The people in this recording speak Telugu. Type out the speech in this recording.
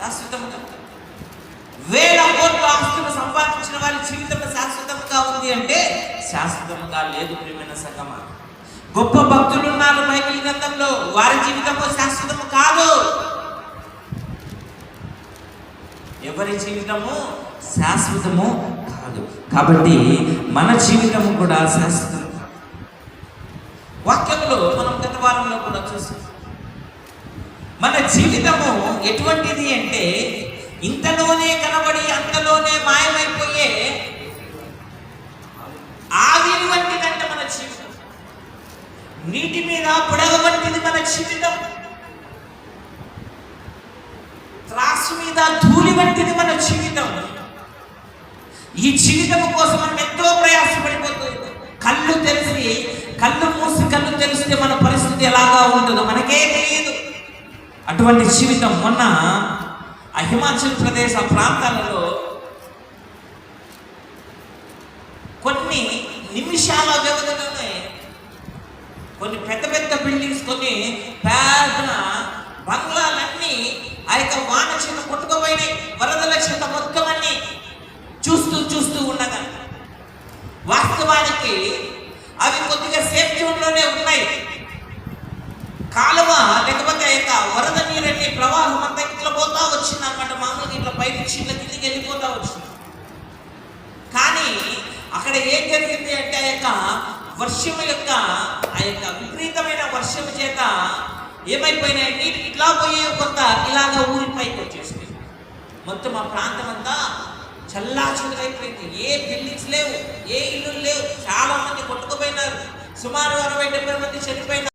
శాశ్వతంగా. వేల కోట్ల ఆస్తులు సంపాదించిన వారి జీవితం శాశ్వతంగా ఉంది అంటే శాశ్వతంగా లేదు ప్రియమైన సంగమా. గొప్ప భక్తులు ఉన్నారు బైబిల్ గ్రంథంలో, వారి జీవితము శాశ్వతము కాదు. ఎవరి జీవితము శాశ్వతము కాదు. కాబట్టి మన జీవితము కూడా శాశ్వతం. వాక్యంలో మనం గత వారంలో కూడా చూసాం, మన జీవితము ఎటువంటిది అంటే ఇంతలోనే కనబడి అంతలోనే మాయమైపోయే ఆవిరి వంటిదంట మన జీవితం. నీటి మీద బుడగ వంటిది మన జీవితం. త్రాసు మీద ధూళి వంటిది మన జీవితం. ఈ జీవితం కోసం మనం ఎంతో ప్రయాసపడిపోతుంది. కళ్ళు మూసి కళ్ళు తెరిస్తే మన పరిస్థితి ఎలాగా ఉంటుందో మనకే తెలియదు. అటువంటి జీవితం. మొన్న ఆ హిమాచల్ ప్రదేశ్ ఆ ప్రాంతాలలో కొన్ని నిమిషాల వ్యవధిలోనే కొన్ని పెద్ద పెద్ద బిల్డింగ్స్, కొన్ని పెద్ద బంగ్లాలన్నీ ఆ యొక్క వాన చేత కొట్టుకుపోయినాయి, వరదల చేత మొత్తం అన్ని చూస్తూ ఉండగా వాస్తవానికి అవి కొద్దిగా సేఫ్ జోన్లోనే ఉన్నాయి. కాలువ లేకపోతే యొక్క వరద నీరన్ని ప్రవాహం అంతా ఇట్లా పోతా వచ్చింది అనమాట. మామూలుగా ఇట్లా పైనుంచి ఇట్లా కిందికి వెళ్ళిపోతా వచ్చింది. కానీ అక్కడ ఏం జరిగింది అంటే ఆ యొక్క విపరీతమైన వర్షం చేత ఏమైపోయినాయి, నీటి ఇట్లా పోయే కొంత ఇలాగా ఊరి పైకి వచ్చేసింది. మొత్తం ఆ ప్రాంతం అంతా చల్లా చెదురైపోయింది. ఏ బిల్డింగ్స్ లేవు, ఏ ఇల్లు లేవు. చాలా మంది కొట్టుకుపోయినారు. సుమారు 60-70 మంది చనిపోయినారు.